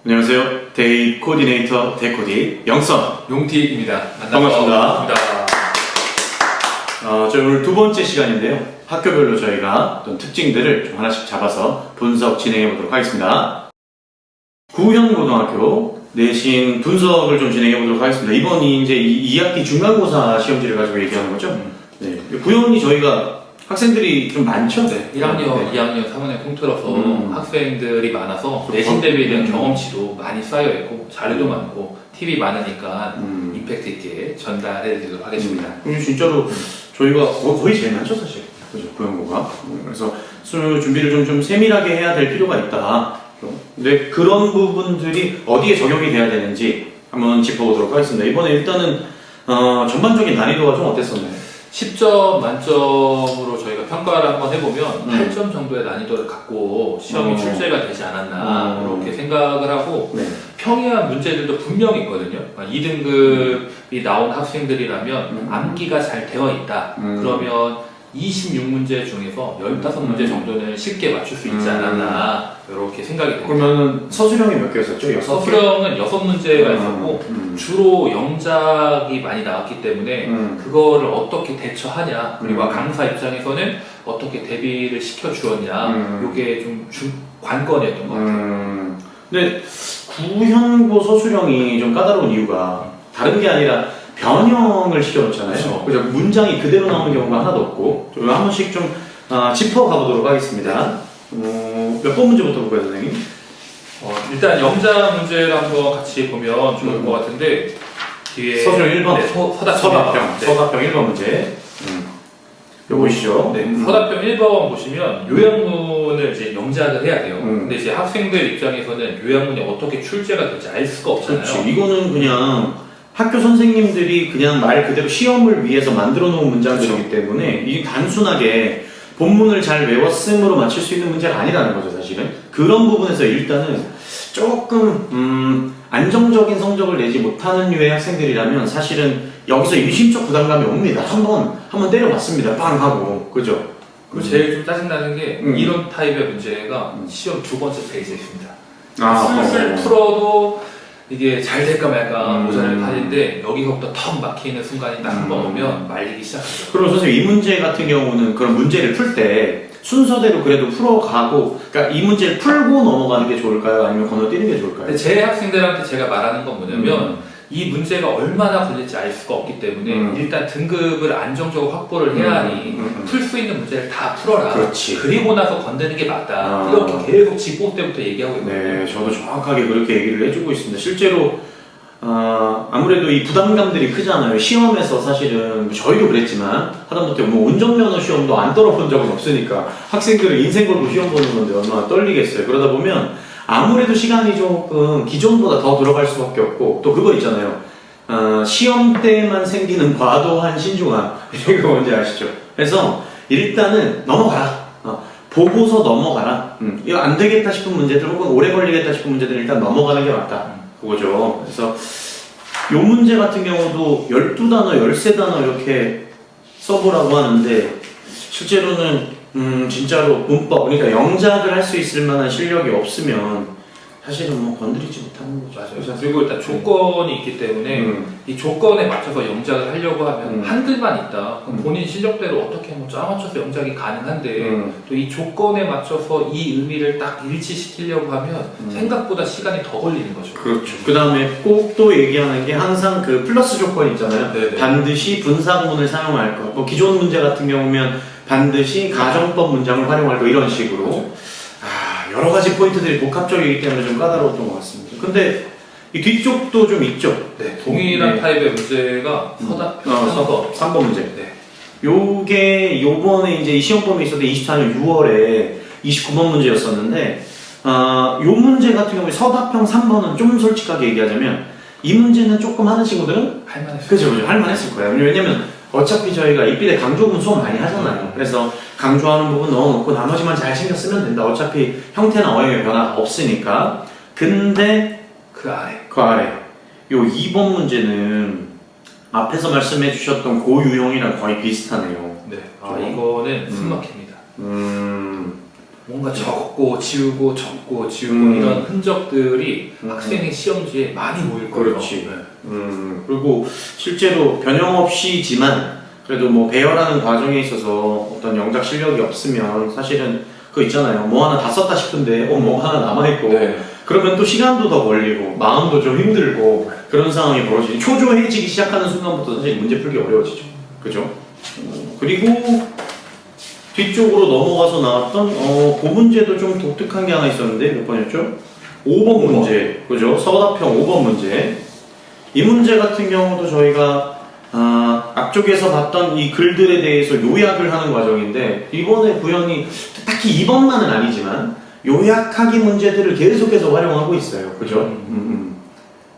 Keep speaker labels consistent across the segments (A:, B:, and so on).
A: 안녕하세요. 데이 코디네이터 데코디 영선
B: 용티입니다.
A: 반갑습니다. 저희 오늘 두 번째 시간인데요. 학교별로 저희가 어떤 특징들을 좀 하나씩 잡아서 분석 진행해 보도록 하겠습니다. 구형고등학교 내신 분석을 좀 진행해 보도록 하겠습니다. 이번이 이제 2학기 중간고사 시험지를 가지고 얘기하는 거죠. 네. 구형이 저희가 학생들이 좀 많죠?
B: 네, 1학년, 2학년, 3학년 통틀어서 학생들이 많아서 내신 대비에 대한 경험치도 많이 쌓여있고 자료도 많고 팁이 많으니까 임팩트 있게 전달해드리도록 하겠습니다.
A: 진짜로 저희가 거의 제일 많죠 사실. 그죠? 구형고가. 그래서 준비를 좀 세밀하게 해야 될 필요가 있다. 근데 그런 부분들이 어디에 적용이 돼야 되는지 한번 짚어보도록 하겠습니다. 이번에 일단은 전반적인 난이도가 좀 어땠었나요?
B: 10점 만점으로 저희가 평가를 한번 해보면 8점 정도의 난이도를 갖고 시험이 출제가 되지 않았나 이렇게 생각을 하고
A: 네.
B: 평이한 문제들도 분명히 있거든요. 2등급이 나온 학생들이라면 암기가 잘 되어 있다. 그러면 26문제 중에서 15문제 정도는 쉽게 맞출 수 있지 않았나 이렇게 생각이 됩니다.
A: 그러면 서술형이 몇 개였었죠?
B: 서술형은 6문제가 있었고 주로 영작이 많이 나왔기 때문에 그거를 어떻게 대처하냐 그리고 강사 입장에서는 어떻게 대비를 시켜주었냐 이게 좀 관건이었던 것 같아요. 근데
A: 구형고 서술형이 좀 까다로운 이유가 다른 게 아니라 변형을 시켜놓잖아요. 그죠? 문장이 그대로 나오는 경우가 하나도 없고 한 번씩 좀 짚어가 보도록 하겠습니다. 몇 번 문제부터 볼까요, 선생님?
B: 일단 영작 문제를 한번 같이 보면 좋을 것 같은데 뒤에
A: 서술형 1번
B: 네, 서답형 네.
A: 서답형 1번 문제 요거 보시죠.
B: 네, 서답형 1번 보시면 요약문을 이제 영작을 해야 돼요. 근데 이제 학생들 입장에서는 요약문이 어떻게 출제가 될지 알 수가 없잖아요.
A: 그렇지. 이거는 그냥 학교 선생님들이 그냥 말 그대로 시험을 위해서 만들어 놓은 문장들이기 때문에 이게 단순하게 본문을 잘 외웠음으로 맞출 수 있는 문제가 아니라는 거죠, 사실은. 그런 부분에서 일단은 조금 안정적인 성적을 내지 못하는 류의 학생들이라면 사실은 여기서 유심적 부담감이 옵니다. 한번 때려봤습니다. 빵 하고. 그죠?
B: 그리고 제일 좀 짜증나는 게 이런 타입의 문제가 시험 두 번째 페이지에 있습니다. 슬슬 풀어도 이게 잘 될까 말까 모자를 팔인데 여기서부터 턱 막히는 순간이 딱 한 번 오면 말리기 시작하죠.
A: 그럼 선생님 이 문제 같은 경우는 그런 문제를 풀 때 순서대로 그래도 풀어가고 그러니까 이 문제를 풀고 넘어가는 게 좋을까요? 아니면 건너뛰는 게 좋을까요?
B: 근데 제 학생들한테 제가 말하는 건 뭐냐면 이 문제가 얼마나 걸릴지 알 수가 없기 때문에 일단 등급을 안정적으로 확보를 해야 하니 풀 수 있는 문제를 다 풀어라.
A: 그렇지.
B: 그리고 나서 건드는 게 맞다. 이렇게 계속 직보 때부터 얘기하고 있거든요.
A: 네, 저도 정확하게 그렇게 얘기를 해주고 있습니다. 실제로 아무래도 이 부담감들이 크잖아요. 시험에서 사실은 저희도 그랬지만 하다못해 뭐 운전면허 시험도 안 떨어본 적은 없으니까 학생들은 인생 걸고 시험 보는 건데 얼마나 떨리겠어요. 그러다 보면 아무래도 시간이 조금 기존보다 더 들어갈 수밖에 없고 또 그거 있잖아요. 시험 때만 생기는 과도한 신중함 이거 뭔지 아시죠? 그래서 일단은 넘어가라. 보고서 넘어가라. 이거 안 되겠다 싶은 문제들 혹은 오래 걸리겠다 싶은 문제들은 일단 넘어가는 게 맞다. 그거죠. 그래서 요 문제 같은 경우도 12단어, 13단어 이렇게 써보라고 하는데 실제로는 진짜로 문법, 그러니까 영작을 할 수 있을 만한 실력이 없으면 사실은 뭐 건드리지 못하는 거죠.
B: 맞아요. 그리고 일단 조건이 있기 때문에 이 조건에 맞춰서 영작을 하려고 하면 한글만 있다. 그럼 본인 실력대로 어떻게 뭐 짜맞춰서 영작이 가능한데 또 이 조건에 맞춰서 이 의미를 딱 일치시키려고 하면 생각보다 시간이 더 걸리는 거죠.
A: 그렇죠. 그 다음에 꼭 또 얘기하는 게 항상 그 플러스 조건 있잖아요.
B: 네네.
A: 반드시 분사구문을 사용할 것. 뭐 기존 문제 같은 경우면 반드시 가정법 문장을 활용할 거 이런 식으로. 그렇죠. 여러 가지 포인트들이 복합적이기 때문에 좀 까다로웠던 것 같습니다. 근데 이 뒤쪽도 좀 있죠?
B: 네, 동일한 타입의 문제가 서답
A: 3번 문제.
B: 네.
A: 요게 요번에 이제 이 시험범위 있었던 24년 6월에 29번 문제였었는데 요 문제 같은 경우에 서답형 3번은 좀 솔직하게 얘기하자면 이 문제는 조금 하는 친구들은
B: 할만했어요.
A: 그죠, 할만했을 거예요. 왜냐면 어차피 저희가 입비대 강조문 수업 많이 하잖아요. 그래서 강조하는 부분 넣어놓고 나머지만 잘 신경 쓰면 된다. 어차피 형태나 어형의 변화가 없으니까. 근데 그 아래 요 2번 문제는 앞에서 말씀해 주셨던 고유형이랑 거의 비슷하네요.
B: 네. 이거는 숨막힙니다. 뭔가 적고 지우고 적고 지우고 이런 흔적들이 학생의 시험지에 많이 모일 거예요.
A: 그렇지.
B: 네.
A: 그리고 실제로 변형 없이지만 그래도 뭐 배열하는 과정에 있어서 어떤 영작 실력이 없으면 사실은 그거 있잖아요. 뭐 하나 다 썼다 싶은데 뭐 하나 남아있고
B: 네.
A: 그러면 또 시간도 더 걸리고 마음도 좀 힘들고 그런 상황이 벌어지니 초조해지기 시작하는 순간부터 사실 문제 풀기 어려워지죠. 그죠? 그리고 뒤쪽으로 넘어가서 나왔던 그 문제도 좀 독특한 게 하나 있었는데 몇 번이었죠? 5번 문제. 그죠? 서답형 5번 문제. 이 문제 같은 경우도 저희가 앞쪽에서 봤던 이 글들에 대해서 요약을 하는 과정인데 이번에 구현이 딱히 2번만은 아니지만 요약하기 문제들을 계속해서 활용하고 있어요. 그죠?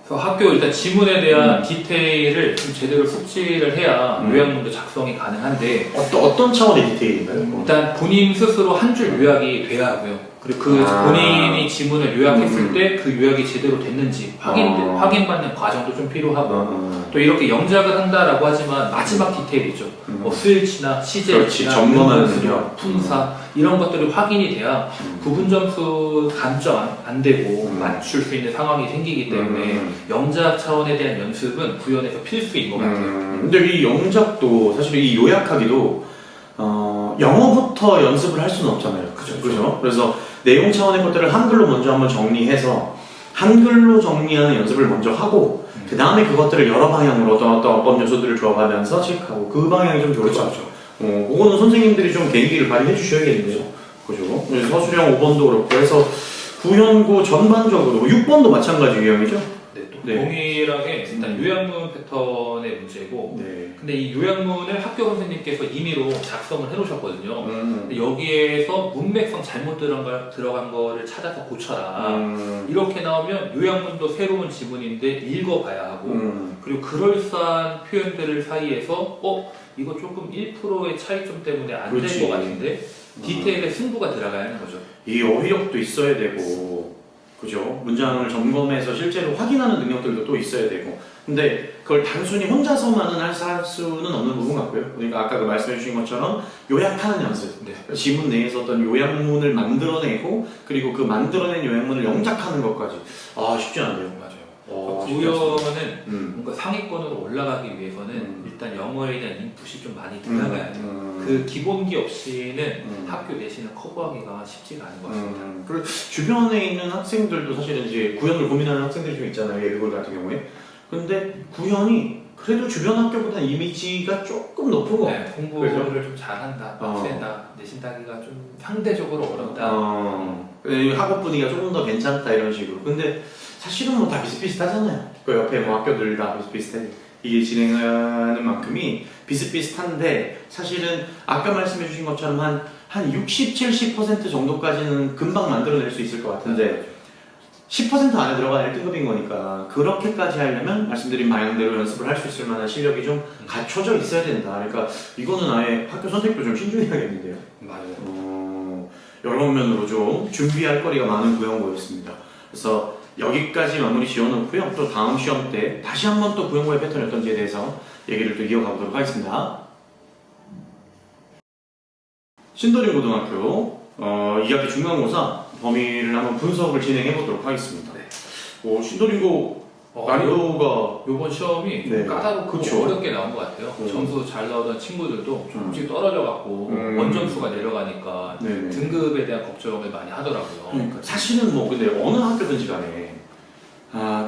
B: 그래서 학교 일단 지문에 대한 디테일을 좀 제대로 숙지를 해야 요약문도 작성이 가능한데
A: 어떤 차원의 디테일인가요?
B: 일단 본인 스스로 한 줄 요약이 돼야 하고요. 그리고 그 본인이 지문을 요약했을 때 그 요약이 제대로 됐는지 확인받는 과정도 좀 필요하고 또 이렇게 영작을 한다라고 하지만 마지막 디테일이죠. 뭐 스위치나 시제나
A: 점검하는 능력,
B: 품사 이런 것들이 확인이 돼야 부분 점수 감점 안 되고 맞출 수 있는 상황이 생기기 때문에 영작 차원에 대한 연습은 구현에서 필수인 것 같아요.
A: 근데 이 영작도 사실 이 요약하기도 영어부터 연습을 할 수는 없잖아요. 그죠? 그래서 내용 차원의 것들을 한글로 먼저 한번 정리해서 한글로 정리하는 연습을 먼저 하고 그 다음에 그것들을 여러 방향으로 어떤 어법 요소들을 조합하면서 체크하고 그 방향이 좀 좋을 것 같죠. 그거는 선생님들이 좀 개인기를 발휘해 주셔야겠네요. 그죠? 서술형 5번도 그렇고 해서 구현고 전반적으로 6번도 마찬가지 유형이죠?
B: 네, 또 동일하게 일단 요약문 패턴의 문제고 근데 이 요약문을 학교 선생님께서 임의로 작성을 해놓으셨거든요. 근데 여기에서 문맥상 잘못 들어간 거를 찾아서 고쳐라. 이렇게 나오면 요약문도 새로운 지문인데 읽어봐야 하고 그리고 그럴싸한 표현들을 사이에서 이거 조금 1%의 차이점 때문에 안 된 것 같은데 디테일에 승부가 들어가야 하는 거죠.
A: 이 어휘력도 있어야 되고 그죠? 문장을 점검해서 실제로 확인하는 능력들도 또 있어야 되고 근데 그걸 단순히 혼자서만은 할 수는 없는 부분 같고요. 그러니까 아까 그 말씀해 주신 것처럼 요약하는 연습 지문 내에서 어떤 요약문을 만들어내고 그리고 그 만들어낸 요약문을 영작하는 것까지 쉽지 않네요.
B: 맞아요. 구현은 뭔가 상위권으로 올라가기 위해서는 일단 영어에 대한 인풋이 좀 많이 들어가야 돼요. 그 기본기 없이는 학교 내신을 커버하기가 쉽지가 않은 것 같습니다.
A: 그리고 주변에 있는 학생들도 사실은 이제 구현을 고민하는 학생들이 좀 있잖아요. 예비골 같은 경우에. 근데 구현이 그래도 주변 학교보다 이미지가 조금 높은 거 같아요.
B: 공부를 좀 잘한다, 빡센다, 내신 따기가 좀 상대적으로 어렵다.
A: 학업 분위기가 조금 더 괜찮다 이런 식으로. 근데 사실은 뭐 다 비슷비슷하잖아요. 그 옆에 뭐 학교들 다 비슷비슷해. 이게 진행하는 만큼이 비슷비슷한데 사실은 아까 말씀해 주신 것처럼 한 60, 70% 정도까지는 금방 만들어낼 수 있을 것 같은데 10% 안에 들어가야 1등급인 거니까 그렇게까지 하려면 말씀드린 방향대로 연습을 할 수 있을 만한 실력이 좀 갖춰져 있어야 된다. 그러니까 이거는 아예 학교 선택도 좀 신중해야겠는데요.
B: 맞아요.
A: 여러 면으로 좀 준비할 거리가 많은 구형고였습니다. 그래서 여기까지 마무리 지어놓고요. 또 다음 시험 때 다시 한번 또 구형고의 패턴이 어떤지에 대해서 얘기를 또 이어가보도록 하겠습니다. 신도림 고등학교 2학기 중간고사 범위를 한번 분석을 진행해 보도록 하겠습니다. 신도림고 난이도가
B: 요번 시험이 좀 까다롭고 어렵게 나온 것 같아요. 점수 잘 나오던 친구들도 조금씩 떨어져갖고 원점수가 내려가니까 등급에 대한 걱정을 많이 하더라고요.
A: 그러니까 사실은 뭐 근데 어느 학교든지 간에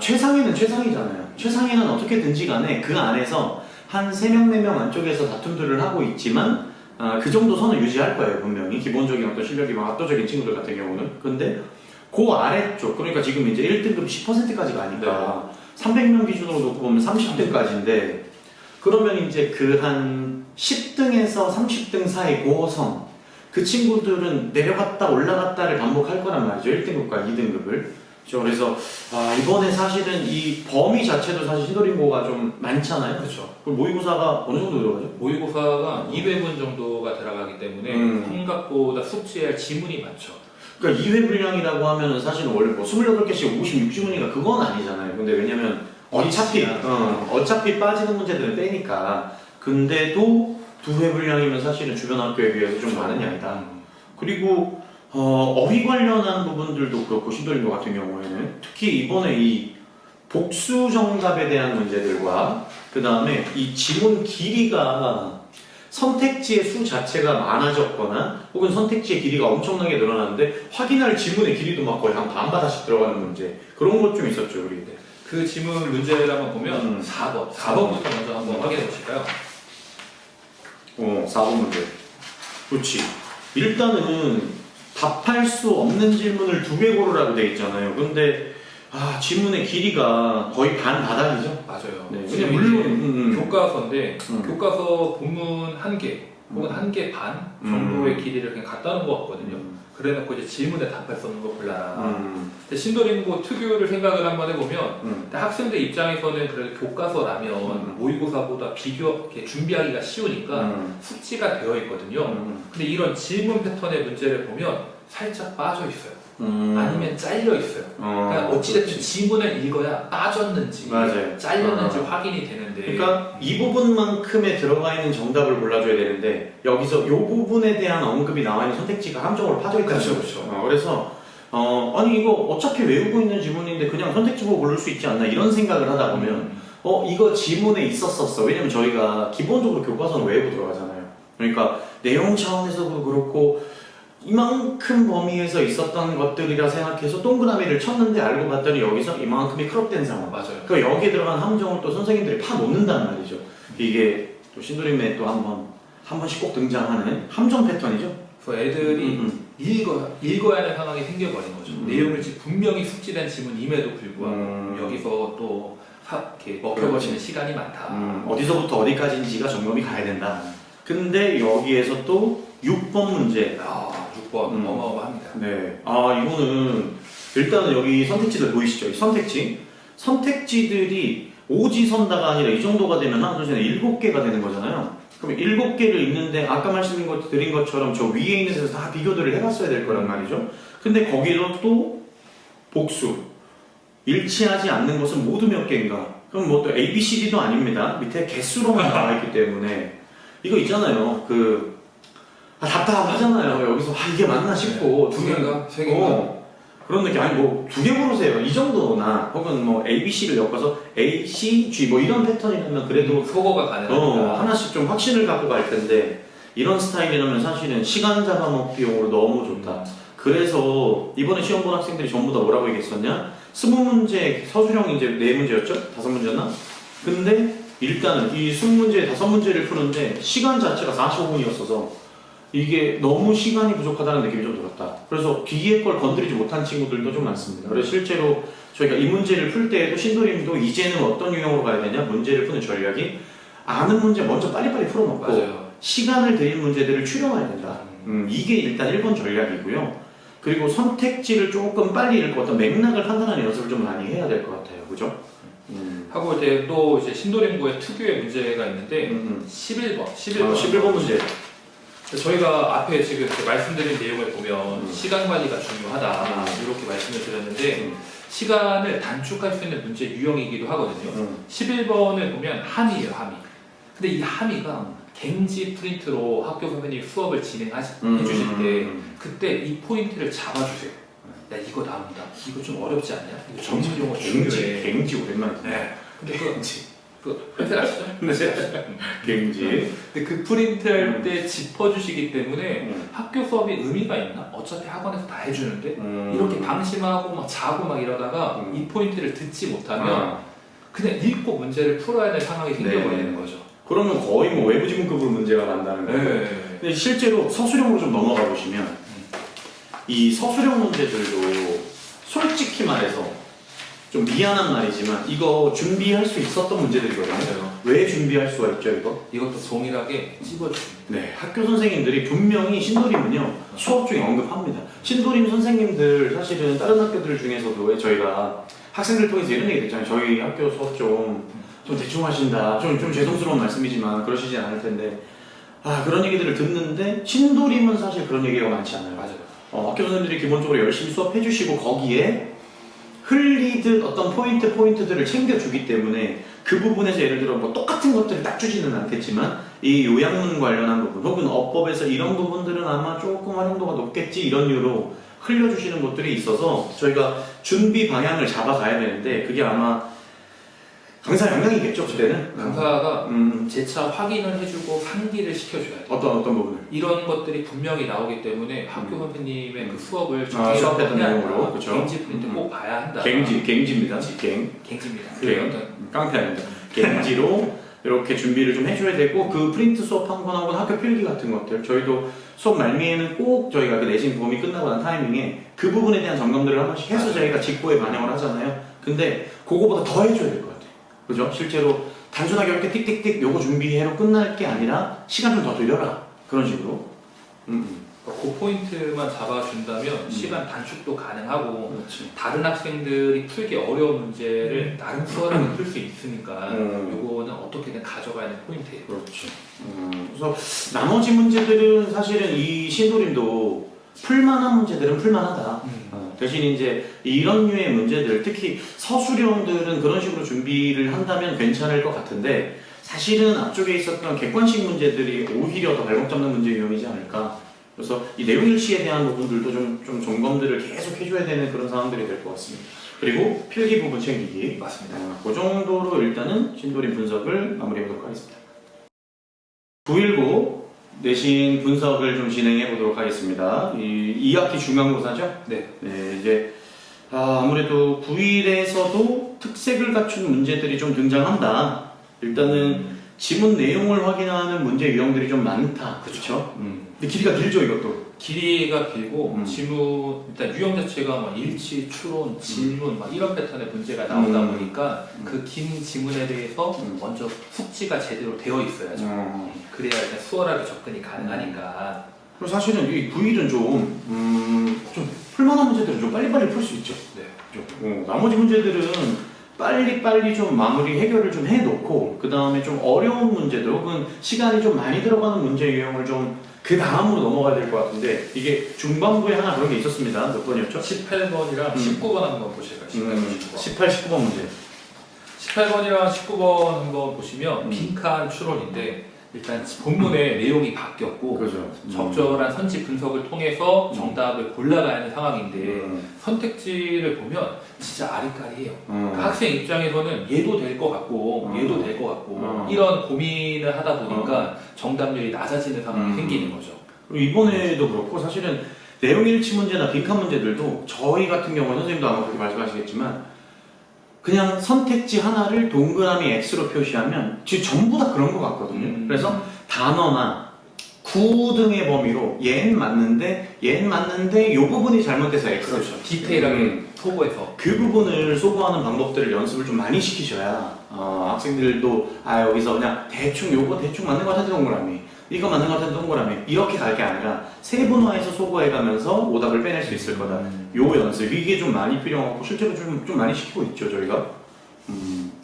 A: 최상위는 최상이잖아요. 최상위는 어떻게든지 간에 그 안에서 한 3명, 4명 안쪽에서 다툼들을 하고 있지만 그 정도 선을 유지할 거예요. 분명히 기본적인 어떤 실력이 막 압도적인 친구들 같은 경우는. 근데 그 아래쪽, 그러니까 지금 이제 1등급 10%까지 가니까 300명 기준으로 놓고 보면 30등까지인데 그러면 이제 그 한 10등에서 30등 사이 고선 그 친구들은 내려갔다 올라갔다를 반복할 거란 말이죠. 1등급과 2등급을. 그래서 이번에 사실은 이 범위 자체도 사실 시도림고가 좀 많잖아요.
B: 그렇죠.
A: 그럼 모의고사가 어느 정도 들어가죠?
B: 모의고사가 200문 정도가 들어가기 때문에 생각보다 숙지할 지문이 많죠.
A: 그러니까 2회 분량이라고 하면은 사실은 원래 뭐 28개씩 56지문이니까 그건 아니잖아요. 근데 왜냐면 어차피 빠지는 문제들은 빼니까. 근데도 2회 분량이면 사실은 주변 학교에 비해서 좀 많은 양이다. 그리고 어휘 관련한 부분들도 그렇고 신도림고 같은 경우에는 특히 이번에 이 복수 정답에 대한 문제들과 그 다음에 이 지문 길이가 선택지의 수 자체가 많아졌거나 혹은 선택지의 길이가 엄청나게 늘어났는데 확인할 지문의 길이도 막 거의 한 반바닥씩 들어가는 문제 그런 것 좀 있었죠 우리.
B: 그 지문 문제를 한번 보면 4번부터 먼저 한번 확인해 보실까요?
A: 4번 문제. 그렇지. 일단은 답할 수 없는 질문을 2개 고르라고 돼 있잖아요. 근데 지문의 길이가 거의 반바닥이죠.
B: 맞아요.
A: 네,
B: 지금
A: 물론
B: 교과서인데 교과서 본문 1개 혹은 1개 반 정도의 길이를 그냥 갖다 놓은 것 같거든요. 그래놓고 이제 질문에 답할 수 없는 거 골라라. 근데 신도림고 특유를 생각을 한번 해보면 학생들 입장에서는 그래도 교과서라면 모의고사보다 이렇게 준비하기가 쉬우니까 숙지가 되어 있거든요. 근데 이런 질문 패턴의 문제를 보면 살짝 빠져 있어요. 아니면 잘려 있어요. 그러니까 어찌됐든 지문을 읽어야 빠졌는지
A: 맞아요.
B: 잘렸는지 확인이 되는데
A: 그러니까 이 부분만큼에 들어가 있는 정답을 골라줘야 되는데 여기서 이 부분에 대한 언급이 나와 있는 선택지가 함정으로 빠져 있다는
B: 그렇죠,
A: 거죠. 그래서 아니 이거 어차피 외우고 있는 지문인데 그냥 선택지 보고 고를 수 있지 않나 이런 생각을 하다 보면 이거 지문에 있었었어. 왜냐면 저희가 기본적으로 교과서는 외우고 들어가잖아요. 그러니까 내용 차원에서도 그렇고 이만큼 범위에서 있었던 것들이라 생각해서 동그라미를 쳤는데 알고 봤더니 여기서 이만큼이 크롭된 상황.
B: 맞아요.
A: 그러니까 여기에 들어간 함정을 또 선생님들이 파놓는단 말이죠. 이게 또 신도림에 또 한 번씩 꼭 등장하는 함정 패턴이죠.
B: 그래서 애들이 읽어야 하는 상황이 생겨버린 거죠. 내용을 분명히 숙지된 지문임에도 불구하고 여기서 또 이렇게 먹혀버리는 시간이 많다.
A: 어디서부터 어디까지인지가 점검이 가야 된다. 근데 여기에서 또 6번 문제.
B: 6번 어마어마합니다.
A: 네. 이거는 일단은 여기 선택지들 보이시죠? 이 선택지들이 오지선다가 아니라 이 정도가 되면 하나, 둘, 셋, 7개가 되는 거잖아요. 그럼 7개를 읽는데 아까 말씀드린 것처럼 저 위에 있는 데서 다 비교들을 해봤어야 될 거란 말이죠. 근데 거기서 또 복수. 일치하지 않는 것은 모두 몇 개인가? 그럼 뭐 또 A, B, C, D도 아닙니다. 밑에 개수로만 나와 있기 때문에 이거 있잖아요. 답답하잖아요. 여기서 이게 맞나 싶고
B: 2개인가? 3개인가?
A: 그런 느낌. 아니 뭐 2개 고르세요. 이 정도나 혹은 뭐 A, B, C를 엮어서 A, C, G 뭐 이런 패턴이라면 그래도
B: 소거가 가능합니다.
A: 하나씩 좀 확신을 갖고 갈 텐데 이런 스타일이라면 사실은 시간 잡아먹기용으로 너무 좋다. 그래서 이번에 시험 본 학생들이 전부 다 뭐라고 얘기했었냐? 20문제 서술형 이제 4문제였죠? 5문제였나? 근데 일단은 이 20문제 5문제를 푸는데 시간 자체가 45분이었어서 이게 너무 시간이 부족하다는 느낌이 좀 들었다. 그래서 뒤에 걸 건드리지 못한 친구들도 좀 많습니다. 그래서 실제로 저희가 이 문제를 풀 때에도 신도림도 이제는 어떤 유형으로 가야 되냐? 문제를 푸는 전략이 아는 문제 먼저 빨리빨리 풀어놓고
B: 맞아요.
A: 시간을 들일 문제들을 추려놔야 된다. 이게 일단 1번 전략이고요. 그리고 선택지를 조금 빨리 읽고 어떤 맥락을 판단하는 연습을 좀 많이 해야 될 것 같아요. 그죠?
B: 하고 또 신도림고의 특유의 문제가 있는데 11번
A: 11번 문제.
B: 저희가 앞에 지금 말씀드린 내용을 보면 시간 관리가 중요하다 이렇게 말씀을 드렸는데 시간을 단축할 수 있는 문제 유형이기도 하거든요. 11번을 보면 함의예요, 함의. 근데 이 함의가 갱지 프린트로 학교 선생님이 수업을 진행해주실 때 그때 이 포인트를 잡아주세요. 야 이거 나온다. 이거 좀 어렵지 않냐? 이거 전문 용어 중요해.
A: 갱지 오랜만에.
B: 네. 근데 펜슬 아시죠?
A: 갱지.
B: 근데 그 프린트 할 때 짚어주시기 때문에 학교 수업이 의미가 있나? 어차피 학원에서 다 해주는데 이렇게 방심하고 막 자고 막 이러다가 이 포인트를 듣지 못하면 그냥 읽고 문제를 풀어야 될 상황이 생겨버리는 거죠.
A: 그러면 거의 뭐 외부 지문급으로 문제가 난다는 거예요. 근데 실제로 서술형으로 좀 넘어가 보시면 이 서술형 문제들도 솔직히 말해서 좀 미안한 말이지만 이거 준비할 수 있었던 문제들이거든요. 왜 준비할 수가 있죠 이거?
B: 이것도 동일하게 찝어줍니다.
A: 네, 학교 선생님들이 분명히 신도림은요 수업 중에 언급합니다. 신도림 선생님들 사실은 다른 학교들 중에서도 저희가 학생들 통해서 이런 얘기 듣잖아요. 저희 학교 수업 좀 대충 하신다. 좀 죄송스러운 말씀이지만 그러시진 않을 텐데 그런 얘기들을 듣는데 신도림은 사실 그런 얘기가 많지 않아요.
B: 맞아요.
A: 학교 선생님들이 기본적으로 열심히 수업해 주시고 거기에 흘리듯 어떤 포인트들을 챙겨주기 때문에 그 부분에서 예를 들어 뭐 똑같은 것들을 딱 주지는 않겠지만 이 요양문 관련한 부분 혹은 어법에서 이런 부분들은 아마 조금 활용도가 높겠지 이런 이유로 흘려주시는 것들이 있어서 저희가 준비 방향을 잡아가야 되는데 그게 아마 강사 역량이겠죠 그때는.
B: 강사가 재차 확인을 해주고 상기를 시켜줘야 돼요.
A: 어떤 부분을?
B: 이런 것들이 분명히 나오기 때문에 학교 선생님의 그 수업을
A: 수업했던 내용으로 그렇죠.
B: 갱지 프린트 꼭 봐야 한다.
A: 갱지입니다.
B: 갱지입니다.
A: 깡패 아닙니다. 갱지로 이렇게 준비를 좀 해줘야 되고 그 프린트 수업 한 번 하고 학교 필기 같은 것들 저희도 수업 말미에는 꼭 저희가 그 내신 봄이 끝나고 난 타이밍에 그 부분에 대한 점검들을 한 번씩 해서 저희가 직보에 반영을 하잖아요. 근데 그거보다 더 해줘야 될 것 같아요. 그죠? 실제로 단순하게 이렇게 띡띡띡 요거 준비해로 끝날 게 아니라 시간 좀 더 들여라 그런 식으로.
B: 그 포인트만 잡아준다면 시간 단축도 가능하고
A: 그렇지.
B: 다른 학생들이 풀기 어려운 문제를 나름 수월하게 풀 수 있으니까 요거는 어떻게든 가져가야 하는 포인트예요.
A: 그렇죠. 그래서 나머지 문제들은 사실은 이 신도림도 풀만한 문제들은 풀만하다. 대신 이제 이런 류의 문제들, 특히 서술형들은 그런 식으로 준비를 한다면 괜찮을 것 같은데 사실은 앞쪽에 있었던 객관식 문제들이 오히려 더 발목 잡는 문제 유형이지 않을까. 그래서 이 내용 일치에 대한 부분들도 좀 점검들을 계속 해줘야 되는 그런 상황들이 될 것 같습니다. 그리고 필기 부분 챙기기.
B: 맞습니다.
A: 그 정도로 일단은 신도림 분석을 마무리해보도록 하겠습니다. 919 내신 분석을 좀 진행해 보도록 하겠습니다. 2학기 중간고사죠?
B: 네.
A: 이제 아무래도 9일에서도 특색을 갖춘 문제들이 좀 등장한다. 일단은 지문 내용을 확인하는 문제 유형들이 좀 많다. 그렇죠? 근데 길이가 길죠, 이것도.
B: 길이가 길고 지문 일단 유형 자체가 뭐 일치, 추론, 질문 막 이런 패턴의 문제가 나오다 보니까 그 긴 지문에 대해서 먼저 숙지가 제대로 되어 있어야죠. 그래야 일단 수월하게 접근이 가능하니까.
A: 그리고 사실은 이 9일은 좀 풀만한 문제들은 좀 빨리빨리 풀 수 있죠.
B: 네.
A: 나머지 문제들은 빨리 좀 마무리 해결을 좀 해놓고 그 다음에 좀 어려운 문제들 혹은 시간이 좀 많이 들어가는 문제 유형을 좀 그 다음으로 넘어가야 될 것 같은데 이게 중반부에 하나 그런 게 있었습니다. 몇 번이었죠?
B: 18번이랑 19번 한번 보실까요?
A: 18, 19번 문제.
B: 18번이랑 19번 한번 보시면 빈칸 추론인데 일단 본문의 내용이 바뀌었고
A: 그죠.
B: 적절한 선지 분석을 통해서 정답을 골라가야 하는 상황인데 선택지를 보면 진짜 아리까리해요. 그러니까 학생 입장에서는 얘도 될 것 같고 얘도 될 것 같고 이런 고민을 하다 보니까 정답률이 낮아지는 상황이 생기는 거죠.
A: 그리고 이번에도 그렇고 사실은 내용 일치 문제나 빈칸 문제들도 저희 같은 경우는 선생님도 아마 그렇게 말씀하시겠지만 그냥 선택지 하나를 동그라미 X로 표시하면 지금 전부 다 그런 것 같거든요. 그래서 단어나 구 등의 범위로 얘는 맞는데 이 부분이 잘못돼서 X.
B: 그렇죠. 디테일하게 소거해서
A: 그 부분을 소거하는 방법들을 연습을 좀 많이 시키셔야 학생들도 여기서 그냥 대충 요거 대충 맞는 것 같은데 동그라미 이거 맞는 것 같은데 동그라미 이렇게 갈 게 아니라 세분화해서 소거해가면서 오답을 빼낼 수 있을 거다. 요 연습 이게 좀 많이 필요하고 실제로 좀 많이 시키고 있죠 저희가.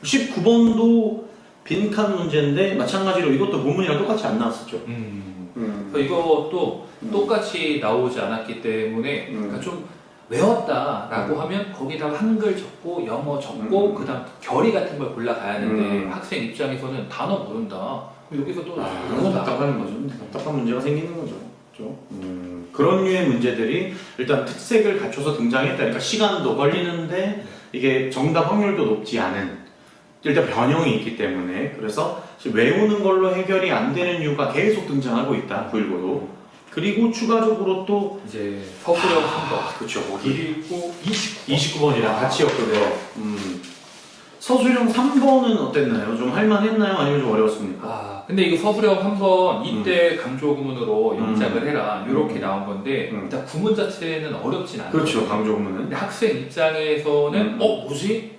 A: 19번도 빈칸 문제인데 마찬가지로 이것도 본문이랑 똑같이 안 나왔었죠.
B: 그래서 이것도 똑같이 나오지 않았기 때문에 그러니까 좀 외웠다라고 하면 거기다가 한글 적고 영어 적고 그다음 결의 같은 걸 골라가야 하는데 학생 입장에서는 단어 모른다. 여기서 또
A: 너무 답답한 거죠. 답답한 문제가 생기는 거죠. 그렇죠? 그런 류의 문제들이 일단 특색을 갖춰서 등장했다. 그러니까 시간도 걸리는데 이게 정답 확률도 높지 않은 일단 변형이 있기 때문에 그래서 외우는 걸로 해결이 안 되는 이유가 계속 등장하고 있다. 919도. 그리고 추가적으로 또
B: 이제 서술형 3번
A: 그렇죠.
B: 그리고
A: 29번이랑 같이였거든요. 서술형 3번은 어땠나요? 좀 할만했나요? 아니면 좀 어려웠습니까?
B: 근데 이거 서술형 한번 이때 강조구문으로 영작을 해라 이렇게 나온 건데 일단 구문 자체는 어렵진 않아요.
A: 그렇죠. 강조구문은.
B: 근데 학생 입장에서는 뭐지?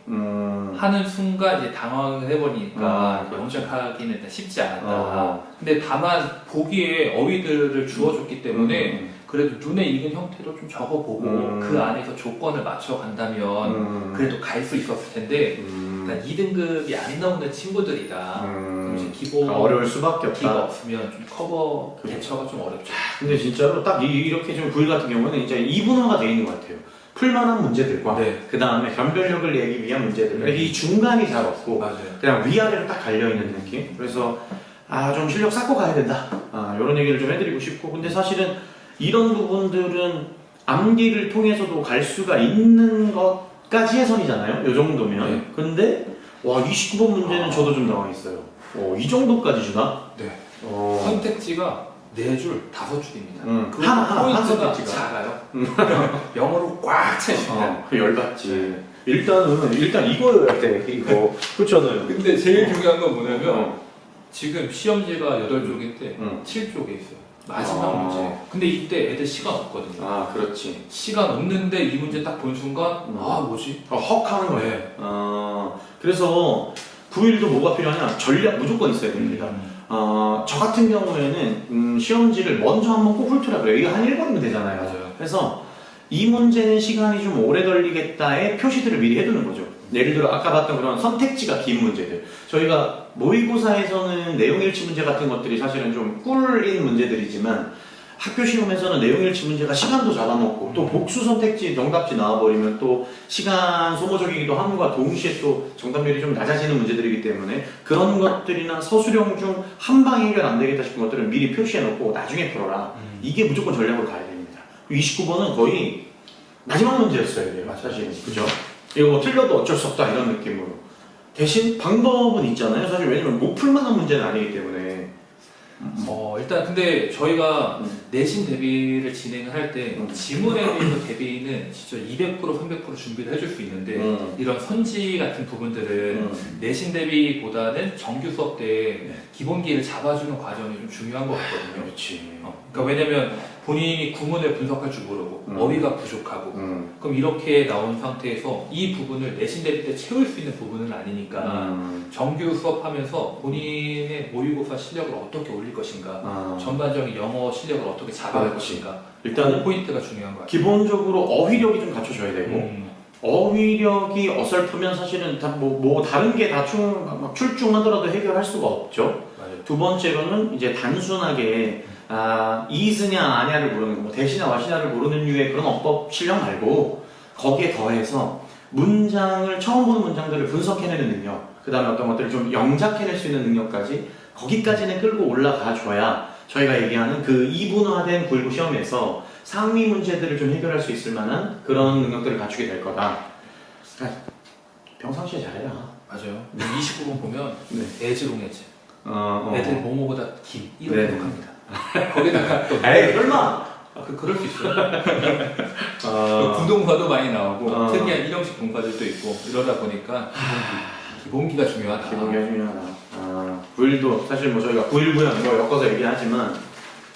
B: 하는 순간 이제 당황을 해버리니까 영작하기는 일단 쉽지 않았다. 근데 다만 보기에 어휘들을 주어줬기 때문에 그래도 눈에 익은 형태로 좀 적어보고 그 안에서 조건을 맞춰간다면 그래도 갈 수 있었을 텐데 일단 2등급이 안 나오는 친구들이다. 그럼 이제 기본
A: 어려울 수밖에
B: 기가
A: 없다.
B: 없으면 좀 커버 대처가 좀 어렵죠.
A: 근데 진짜로 딱 이렇게 좀 9일 같은 경우는 이제 이분화가 돼 있는 것 같아요. 풀만한 문제들과
B: 네.
A: 그 다음에 변별력을 내기 위한 문제들
B: 네.
A: 이 중간이 잘 없고
B: 맞아요.
A: 그냥 위아래로 딱 갈려있는 느낌. 그래서 좀 실력 쌓고 가야 된다. 이런 얘기를 좀 해드리고 싶고, 근데 사실은 이런 부분들은 암기를 통해서도 갈 수가 있는 것까지 해선이잖아요. 이 정도면.
B: 네.
A: 근데 와 29번 문제는 저도 좀 당황했어요. 이 정도까지 주나?
B: 네.
A: 어,
B: 선택지가 4줄, 5줄입니다.
A: 하나, 한
B: 포인트가
A: 선택지가.
B: 작아요. 영어로 꽉 차있습니다.
A: 그 열받지. 일단 이거여야 돼. 이거 그렇잖아요.
B: 근데 제일 중요한 건 뭐냐면
A: 어.
B: 지금 시험지가 8쪽인데 7쪽에 있어요. 마지막 문제. 근데 이때 애들 시간 없거든요.
A: 그렇지.
B: 시간 없는데 이 문제 딱 본 순간 뭐지?
A: 헉 하는 거예요.
B: 네.
A: 그래서 9일도 뭐가 필요하냐? 전략 무조건 있어야 됩니다. 저 같은 경우에는 시험지를 먼저 한번 꼭 훑으라 그래요. 이게 한 1번이면 되잖아요.
B: 맞아요.
A: 그래서 이 문제는 시간이 좀 오래 걸리겠다의 표시들을 미리 해두는 거죠. 예를 들어 아까 봤던 그런 선택지가 긴 문제들. 저희가 모의고사에서는 내용일치 문제 같은 것들이 사실은 좀 꿀인 문제들이지만 학교 시험에서는 내용일치 문제가 시간도 잡아먹고 또 복수 선택지 정답지 나와버리면 또 시간 소모적이기도 함과 동시에 또 정답률이 좀 낮아지는 문제들이기 때문에 그런 것들이나 서술형 중 한 방에 해결 안 되겠다 싶은 것들은 미리 표시해놓고 나중에 풀어라. 이게 무조건 전략으로 가야 됩니다. 29번은 거의 마지막 문제였어요. 이게 사실은. 그죠? 이거 뭐 틀려도 어쩔 수 없다 이런 느낌으로. 대신 방법은 있잖아요. 사실 왜냐면 못 풀만한 문제는 아니기 때문에.
B: 일단 근데 저희가 내신 대비를 진행을 할 때 지문에 대해서 대비는 진짜 200% 300% 준비를 해줄 수 있는데 이런 선지 같은 부분들은 내신 대비보다는 정규 수업 때 기본기를 잡아주는 과정이 좀 중요한 것 같거든요.
A: 그렇지.
B: 그러니까 왜냐면 본인이 구문을 분석할 줄 모르고 어휘가 부족하고 그럼 이렇게 나온 상태에서 이 부분을 내신 대비 때 채울 수 있는 부분은 아니니까 정규 수업하면서 본인의 모의고사 실력을 어떻게 올릴 것인가 전반적인 영어 실력을 어떻게 잡아갈 것인가
A: 일단
B: 그 포인트가 중요한 것 같아요.
A: 기본적으로 어휘력이 좀 갖춰져야 되고 어휘력이 어설프면 사실은 뭐 다른 게 다 출중하더라도 해결할 수가 없죠.
B: 맞아요.
A: 두 번째로는 이제 단순하게 이스냐 아냐를 모르는 뭐 대시나 와시나를 모르는 류의 그런 어법 실력 말고 거기에 더해서 문장을 처음 보는 문장들을 분석해내는 능력, 그 다음에 어떤 것들을 좀 영작해낼 수 있는 능력까지 거기까지는 끌고 올라가 줘야 저희가 얘기하는 그 이분화된 919 시험에서 상위 문제들을 좀 해결할 수 있을 만한 그런 능력들을 갖추게 될 거다. 그러니까 평상시에 잘해라.
B: 맞아요. 29번 보면
A: 네.
B: 애지롱애지. 애들 뭐뭐보다 김 이런
A: 네.
B: 생각합니다. 거기다가 또
A: 에이 설마.
B: 그럴 수 있어요. 부동사도 많이 나오고 특이한 일형식 동사들도 있고 이러다 보니까 기본기가 중요하다.
A: 기본기가 중요하다. 9일도 사실 뭐 저희가 9일부에 뭐 엮어서 얘기하지만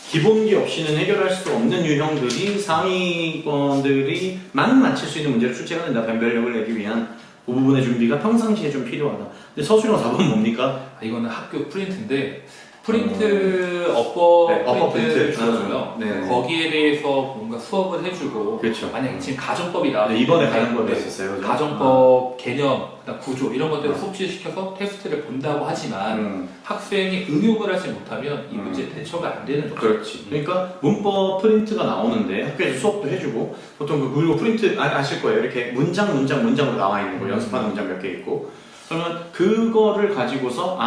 A: 기본기 없이는 해결할 수 없는 유형들이 상위권들이만 맞힐 수 있는 문제를 출제가 된다. 변별력을 내기 위한 그 부분의 준비가 평상시에 좀 필요하다. 근데 서술형 4번 뭡니까?
B: 이거는 학교 프린트인데 프린트 어법
A: 네, 어법
B: 프린트를
A: 프린트.
B: 주어줘요.
A: 네.
B: 거기에 대해서 뭔가 수업을 해주고
A: 그렇죠.
B: 만약에 지금 가정법이 나왔을
A: 네, 이번에
B: 때
A: 가정법이 있었어요. 그죠?
B: 가정법 개념, 그다음 구조 이런 것들을 숙지시켜서 테스트를 본다고 하지만 학생이 응용을 하지 못하면 이 문제 대처가 안 되는 거죠.
A: 그렇지. 그러니까 문법 프린트가 나오는데 학교에서 수업도 해주고 보통 그 그리고 프린트 아실 거예요. 이렇게 문장으로 나와 있는 거 연습하는 문장 몇 개 있고 그러면 그거를 가지고서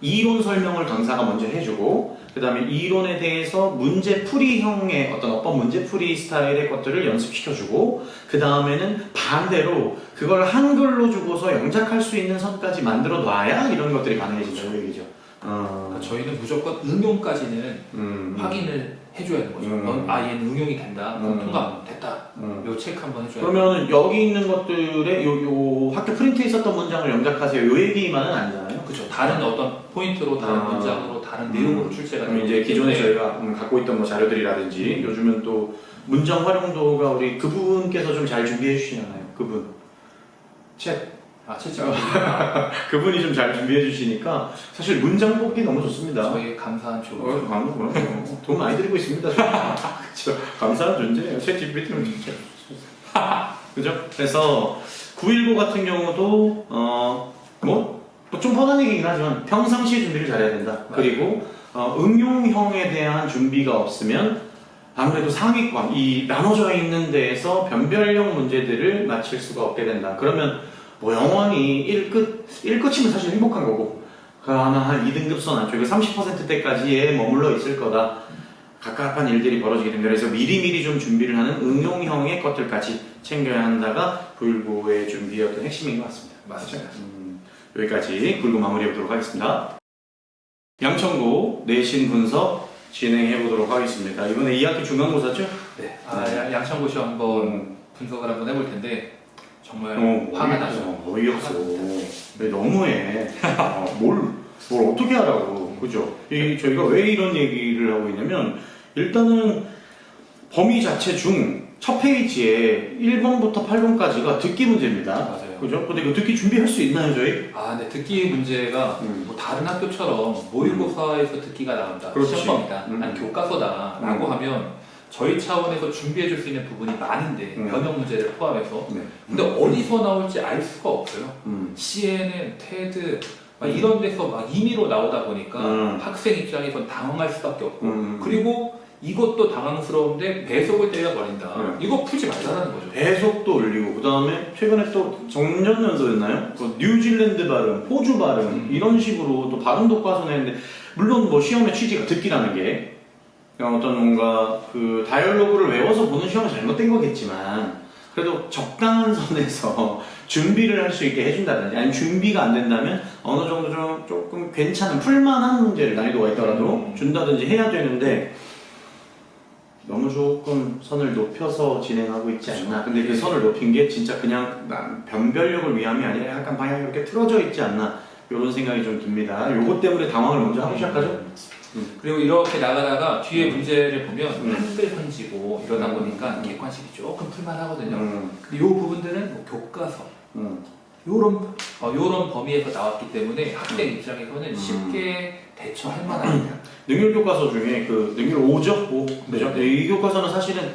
A: 이론 설명을 강사가 먼저 해주고 그 다음에 이론에 대해서 문제풀이형의 어떤 어법 문제풀이 스타일의 것들을 연습시켜주고 그 다음에는 반대로 그걸 한글로 주고서 영작할 수 있는 선까지 만들어 놔야 이런 것들이 가능해진다는 얘기죠.
B: 그러니까 저희는 무조건 응용까지는 확인을 해줘야 하는 거죠. 얘는 응용이 된다. 그럼 통과 됐다. 요 체크 한번 해줘야
A: 그러면 여기 있는 것들에 요 학교 프린트에 있었던 문장을 영작하세요. 요 얘기만은 아니잖아요.
B: 그렇죠. 다른 어떤 포인트로, 다른 문장으로, 다른 내용으로 출제가
A: 그럼 이제 기존에 저희가 갖고 있던 뭐 자료들이라든지 요즘은 또 문장 활용도가 우리 그분께서 좀 잘 준비해 주시잖아요. 그분.
B: 채찍.
A: 그분이 좀 잘 준비해 주시니까 사실 문장 뽑기 너무 좋습니다.
B: 저희의 감사한 조언.
A: 돈 많이 드리고 있습니다. 그렇죠. 감사한 존재예요. 챗 GPT는 진짜. 그죠? 그래서 919 같은 경우도 뭐 좀 뻔한 얘기긴 하지만 평상시에 준비를 잘해야 된다. 그리고 응용형에 대한 준비가 없으면 아무래도 상위권, 이 나눠져 있는 데에서 변별력 문제들을 맞힐 수가 없게 된다. 그러면 뭐 영원히 1끝이면 사실 행복한 거고, 그 아마 한 2등급선 안쪽에 30%대까지에 머물러 있을 거다. 갑갑한 일들이 벌어지게 됩니다. 그래서 미리미리 좀 준비를 하는 응용형의 것들까지 챙겨야 한다가 불구의 준비였던 핵심인 것 같습니다.
B: 맞습니다.
A: 여기까지 불구 마무리해보도록 하겠습니다. 양천고 내신 분석 진행해보도록 하겠습니다. 이번에 2학기 중간고사죠?
B: 네. 양천고 시험 한번 분석을 한번 해볼 텐데 정말 화가 나죠.
A: 어이없어. 왜 너무해. 뭘 어떻게 하라고. 그죠? 저희가 왜 이런 얘기를 하고 있냐면, 일단은 범위 자체 중 첫 페이지에 1번부터 8번까지가 듣기 문제입니다.
B: 맞아요.
A: 그죠? 근데 이거 듣기 준비할 수 있나요, 저희?
B: 네. 듣기 문제가 뭐 다른 학교처럼 모의고사에서 듣기가 나온다.
A: 그렇지.
B: 시험범위다. 아니 교과서다. 라고 하면 저희 차원에서 준비해 줄 수 있는 부분이 많은데 변형 문제를 포함해서
A: 네.
B: 근데 어디서 나올지 알 수가 없어요. CNN, 테드 막 이런 데서 막 임의로 나오다 보니까 학생 입장에선 당황할 수밖에 없고 그리고 이것도 당황스러운데 배속을 때려버린다. 이거 풀지 말라는 거죠.
A: 배속도 올리고, 그 다음에 최근에 또 정년연도였나요? 뉴질랜드 발음, 호주 발음, 이런 식으로 또 발음 독과서 내는데, 물론 뭐 시험의 취지가 듣기라는 게 그냥 어떤 뭔가 그 다이얼로그를 외워서 보는 시험은 잘못된 거겠지만, 그래도 적당한 선에서 준비를 할 수 있게 해준다든지, 아니면 준비가 안 된다면 어느 정도 좀 조금 괜찮은 풀만한 문제를 난이도가 있더라도 준다든지 해야 되는데, 너무 조금 선을 높여서 진행하고 있지 않나. 근데 그 선을 높인 게 진짜 그냥 변별력을 위함이 아니라 약간 방향이 이렇게 틀어져 있지 않나, 이런 생각이 좀 듭니다. 요것 때문에 당황을 먼저 하기 시작하죠.
B: 그리고 이렇게 나가다가 뒤에 문제를 보면 한글 현지고 이러다 보니까 객관식이 조금 풀만하거든요. 근데 이 부분들은 뭐 교과서 요런 범위에서 나왔기 때문에 학생 입장에서는 쉽게 대처할 만합니다.
A: 능률 교과서 중에 그 능률 5죠? 5. 그죠?
B: 네.
A: 이 교과서는 사실은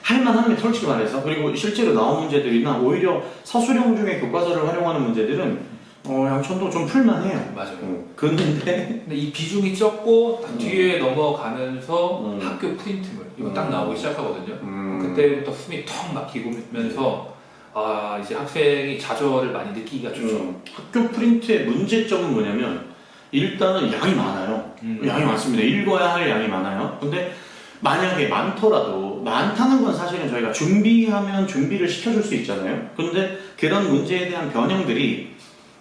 A: 할만합니다, 솔직히 말해서. 그리고 실제로 나온 문제들이나 오히려 서술형 중에 교과서를 활용하는 문제들은 양천도 좀 풀만해요.
B: 맞아요.
A: 근데
B: 이 비중이 적고 뒤에 넘어가면서 학교 프린트물 이거 딱 나오기 시작하거든요. 그때부터 숨이 턱 막히면서 이제 학생이 좌절을 많이 느끼기가 좋죠.
A: 학교 프린트의 문제점은 뭐냐면, 일단은 양이 많아요. 양이 많습니다. 읽어야 할 양이 많아요. 근데 만약에 많더라도, 많다는 건 사실은 저희가 준비하면 준비를 시켜줄 수 있잖아요. 근데 그런 문제에 대한 변형들이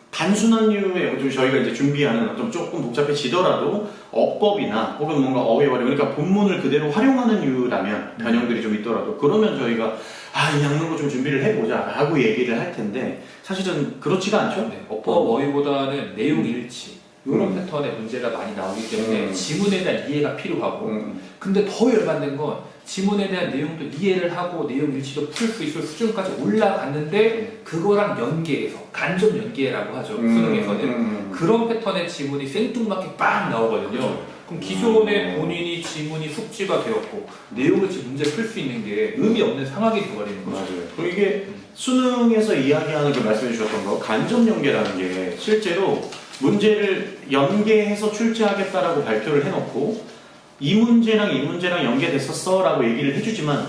A: 단순한 이유에 저희가 이제 준비하는 좀 조금 복잡해지더라도 어법이나 혹은 뭔가 어휘활용, 그러니까 본문을 그대로 활용하는 이유라면 변형들이 좀 있더라도, 그러면 저희가 이 양으로 좀 준비를 해보자 라고 얘기를 할 텐데, 사실은 그렇지가 않죠.
B: 네, 어법 어휘보다는 내용 일치 이런 패턴의 문제가 많이 나오기 때문에 지문에 대한 이해가 필요하고 근데 더 열받는 건 지문에 대한 내용도 이해를 하고 내용 일치도 풀 수 있을 수준까지 올라갔는데 그거랑 연계해서 간접 연계라고 하죠. 수능에서는 그런 패턴의 지문이 생뚱맞게 빵 나오거든요.
A: 그렇죠.
B: 그럼 기존에 본인이 지문이 숙지가 되었고 내용을 문제 풀 수 있는 게 의미 없는 상황이 되어버리는 거죠.
A: 맞아요. 그리고 이게 수능에서 이야기하는 그 말씀해 주셨던 거, 간접 연계라는 게 실제로 문제를 연계해서 출제하겠다라고 발표를 해놓고 이 문제랑 이 문제랑 연계됐었어 라고 얘기를 해주지만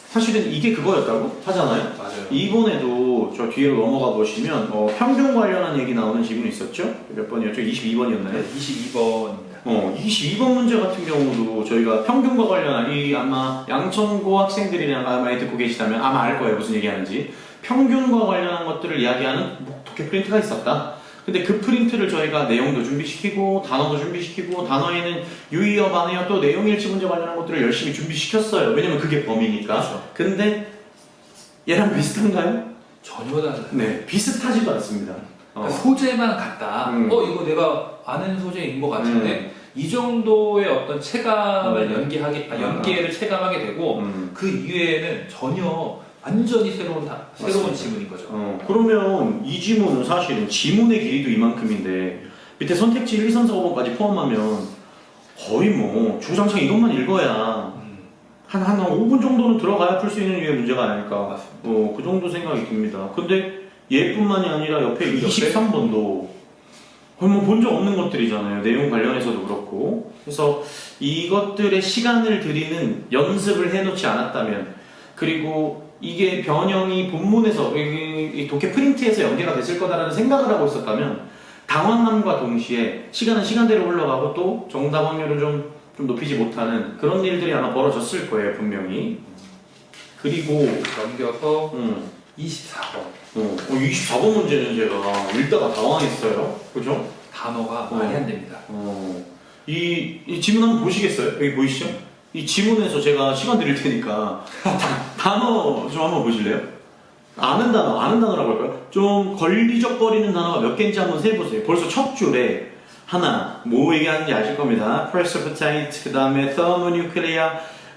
A: 사실은 이게 그거였다고 하잖아요.
B: 맞아요.
A: 이번에도 저 뒤로 넘어가 보시면 평균 관련한 얘기 나오는 지문이 있었죠? 몇 번이었죠? 22번이었나요?
B: 네, 22번입니다.
A: 22번 문제 같은 경우도 저희가 평균과 관련한, 아마 양천고 학생들이랑 많이 듣고 계시다면 아마 알 거예요, 무슨 얘기하는지. 평균과 관련한 것들을 이야기하는 독해 프린트가 있었다. 근데 그 프린트를 저희가 내용도 준비시키고 단어도 준비시키고, 단어에는 유의어, 반의어, 또 내용 일치 문제 관련한 것들을 열심히 준비시켰어요. 왜냐면 그게 범위니까.
B: 그렇죠.
A: 근데 얘랑 비슷한가요?
B: 전혀 다르다.
A: 네, 비슷하지도 않습니다.
B: 그러니까 소재만 같다. 이거 내가 아는 소재인 것 같은데 이 정도의 어떤 체감을 연계를 체감하게 되고 그 이외에는 전혀 완전히 새로운 지문인 거죠.
A: 그러면 이 지문은 사실은 지문의 길이도 이만큼인데 밑에 선택지 1, 2, 3, 4, 5번까지 포함하면 거의 뭐 주구장창 이것만 읽어야 한 5분 정도는 들어가야 풀 수 있는 류의 문제가 아닐까. 그 정도 생각이 듭니다. 근데 얘뿐만이 아니라 옆에 23번도 본 적 없는 것들이잖아요. 내용 관련해서도 그렇고. 그래서 이것들의 시간을 들이는 연습을 해놓지 않았다면, 그리고 이게 변형이 본문에서 이 독해 프린트에서 연계가 됐을 거다라는 생각을 하고 있었다면, 당황함과 동시에 시간은 시간대로 흘러가고 또 정답 확률을 좀 높이지 못하는 그런 일들이 아마 벌어졌을 거예요, 분명히. 그리고
B: 넘겨서 24번.
A: 24번 문제는 제가 읽다가 당황했어요. 그죠?
B: 단어가 말이 안 됩니다.
A: 이 지문 한번 보시겠어요? 여기 보이시죠? 이 지문에서 제가 시간 드릴 테니까 단어 좀 한번 보실래요? 아는 단어라고 할까요? 좀 걸리적거리는 단어가 몇 개인지 한번 세보세요. 벌써 첫 줄에 하나, 뭐 얘기하는지 아실 겁니다. precipitate, 그 다음에 thermonuclear,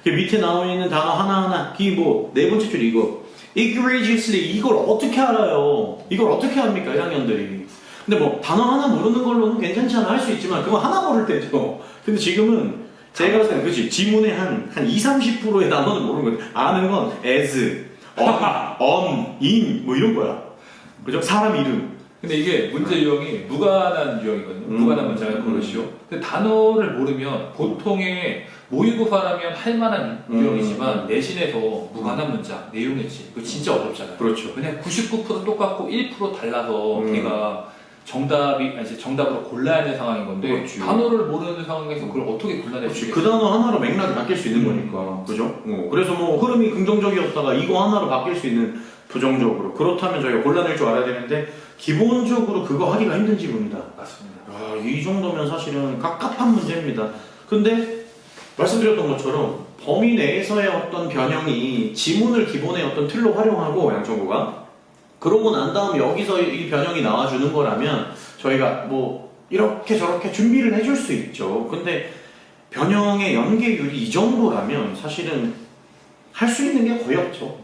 A: 그 밑에 나와 있는 단어 하나하나, 이 뭐, 네 번째 줄 이거. egregiously, 이걸 어떻게 알아요? 이걸 어떻게 합니까, 1학년들이? 근데 뭐, 단어 하나 모르는 걸로는 괜찮지 않아 할 수 있지만, 그거 하나 모를 때죠. 근데 지금은, 제가 봤을 때는, 그치, 지문의 한 20, 30%의 단어는 모르는 거예요. 아는 건 as, in, 뭐 이런 거야. 그죠? 사람 이름.
B: 근데 이게 문제 유형이 무관한 유형이거든요. 무관한 문장을 고르시오. 근데 단어를 모르면 보통의 모의고사라면 할 만한 유형이지만 내신에서 무관한 문장, 내용일치 이거 진짜 어렵잖아요.
A: 그렇죠.
B: 그냥 99% 똑같고 1% 달라서 우리가 정답으로 골라야 하는 상황인 건데
A: 그렇지.
B: 단어를 모르는 상황에서 그걸 어떻게 골라낼 수
A: 그렇지.
B: 있겠어요?
A: 그 단어 하나로 맥락이 바뀔 수 있는 거니까. 그죠? 그래서 뭐 흐름이 긍정적이었다가 이거 하나로 바뀔 수 있는 부정적으로. 그렇다면 저희가 골라낼 줄 알아야 되는데 기본적으로 그거 하기가 힘든 지문이다.
B: 맞습니다.
A: 이 정도면 사실은 갑갑한 문제입니다. 근데 말씀드렸던 것처럼 범위 내에서의 어떤 변형이 지문을 기본의 어떤 틀로 활용하고 양천구가 그러고 난 다음 여기서 이 변형이 나와주는 거라면 저희가 뭐 이렇게 저렇게 준비를 해줄 수 있죠. 근데 변형의 연계율이 이 정도라면 사실은 할 수 있는 게 거의 없죠.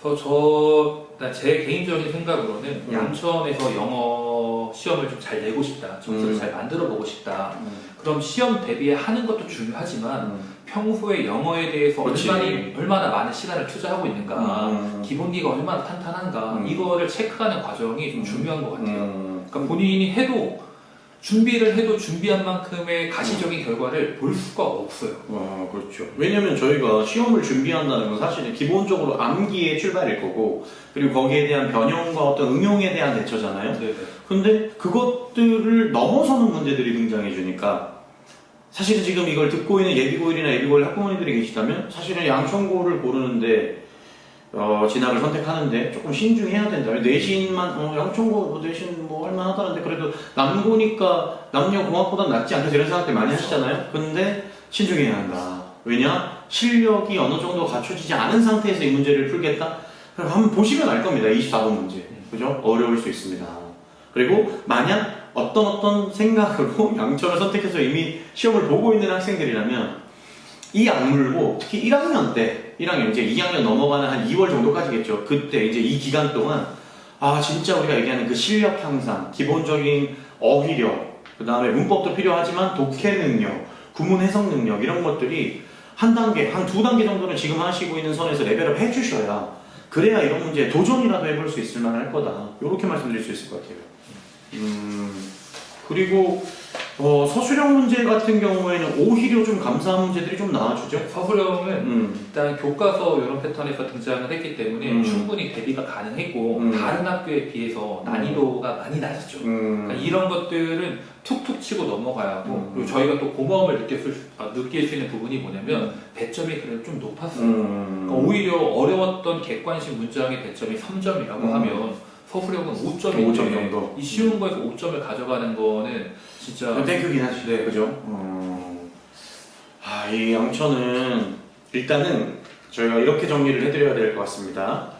B: 그래서 제 개인적인 생각으로는 양천에서 영어 시험을 좀 잘 내고 싶다, 점수를 잘 만들어 보고 싶다. 그럼 시험 대비하는 것도 중요하지만 평소에 영어에 대해서
A: 그렇지.
B: 얼마나 많은 시간을 투자하고 있는가, 기본기가 얼마나 탄탄한가 이거를 체크하는 과정이 좀 중요한 것 같아요. 그러니까 본인이 준비를 해도 준비한 만큼의 가시적인 결과를 볼 수가 없어요.
A: 그렇죠. 왜냐면 저희가 시험을 준비한다는 건 사실은 기본적으로 암기의 출발일 거고, 그리고 거기에 대한 변형과 어떤 응용에 대한 대처잖아요.
B: 네네.
A: 근데 그것들을 넘어서는 문제들이 등장해 주니까, 사실은 지금 이걸 듣고 있는 예비고1이나 예비고1 학부모님들이 계시다면, 사실은 양천고를 고르는데, 진학을 선택하는데 조금 신중해야 된다. 내신만, 양천고 내신 뭐 할만하다는데 그래도 남고니까 남녀공학보다 낫지 않겠어 이런 생각들 많이 하시잖아요. 근데 신중해야 한다. 왜냐? 실력이 어느 정도 갖춰지지 않은 상태에서 이 문제를 풀겠다? 그럼 한번 보시면 알 겁니다. 24번 문제. 그죠? 어려울 수 있습니다. 그리고 만약 어떤 생각으로 양천을 선택해서 이미 시험을 보고 있는 학생들이라면 이 악물고 특히 1학년 때, 1학년 이제 2학년 넘어가는 한 2월 정도까지겠죠. 그때 이제 이 기간 동안 진짜 우리가 얘기하는 그 실력 향상, 기본적인 어휘력, 그 다음에 문법도 필요하지만 독해 능력, 구문 해석 능력 이런 것들이 한 단계, 한 두 단계 정도는 지금 하시고 있는 선에서 레벨업 해주셔야 그래야 이런 문제에 도전이라도 해볼 수 있을 만할 거다. 이렇게 말씀드릴 수 있을 것 같아요. 그리고 서술형 문제 같은 경우에는 오히려 좀 감사한 문제들이 좀 나와주죠.
B: 서술형은 일단 교과서 이런 패턴에서 등장을 했기 때문에 충분히 대비가 가능했고 다른 학교에 비해서 난이도가 많이 낮았죠. 그러니까 이런 것들은 툭툭 치고 넘어가야 하고 그리고 저희가 또 고마움을 느낄 수 있는 부분이 뭐냐면 배점이 그래도 좀 높았어요. 그러니까 오히려 어려웠던 객관식 문장의 배점이 3점이라고 하면 서술형은 5점인데
A: 5점 정도.
B: 이 쉬운 거에서 5점을 가져가는 거는 진짜
A: 땡큐긴 하지.
B: 네.
A: 그죠? 이 양천은 일단은 저희가 이렇게 정리를 해드려야 될 것 같습니다.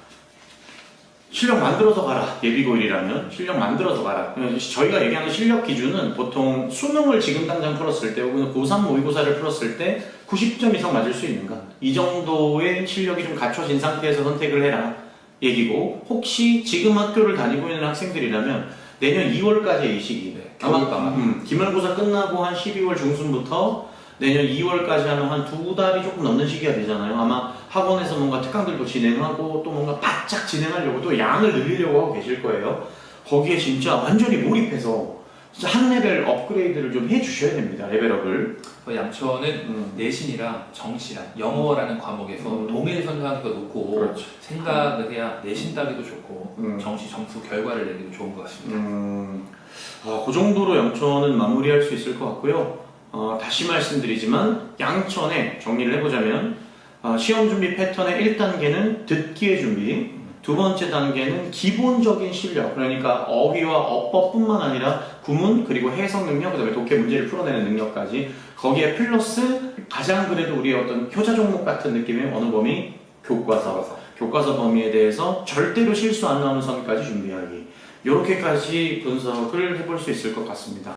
A: 실력 만들어서 가라. 예비고1이라면 실력 만들어서 가라. 저희가 얘기하는 실력 기준은 보통 수능을 지금 당장 풀었을 때 혹은 고3 모의고사를 풀었을 때 90점 이상 맞을 수 있는가? 이 정도의 실력이 좀 갖춰진 상태에서 선택을 해라. 얘기고 혹시 지금 학교를 다니고 있는 학생들이라면 내년 2월까지의 이 시기 아마 기말고사 끝나고 한 12월 중순부터 내년 2월까지 하면 한 두 달이 조금 넘는 시기가 되잖아요. 아마 학원에서 뭔가 특강들도 진행하고 또 뭔가 바짝 진행하려고 또 양을 늘리려고 하고 계실 거예요. 거기에 진짜 완전히 몰입해서 진짜 한 레벨 업그레이드를 좀 해주셔야 됩니다. 레벨업을.
B: 양천은 내신이랑 정시랑 영어라는 과목에서 동일 선상에서 놓고
A: 그렇죠.
B: 생각을 해야 내신 따기도 좋고 정시 점수 결과를 내기도 좋은 것 같습니다.
A: 그 정도로 양천은 마무리할 수 있을 것 같고요. 다시 말씀드리지만 양천에 정리를 해보자면 시험 준비 패턴의 1단계는 듣기의 준비, 두 번째 단계는 기본적인 실력, 그러니까 어휘와 어법뿐만 아니라 구문 그리고 해석 능력, 그다음에 독해 문제를 풀어내는 능력까지, 거기에 플러스 가장 그래도 우리의 어떤 효자 종목 같은 느낌의 언어 범위, 교과서 범위에 대해서 절대로 실수 안 나오는 선까지 준비하기, 이렇게까지 분석을 해볼 수 있을 것 같습니다.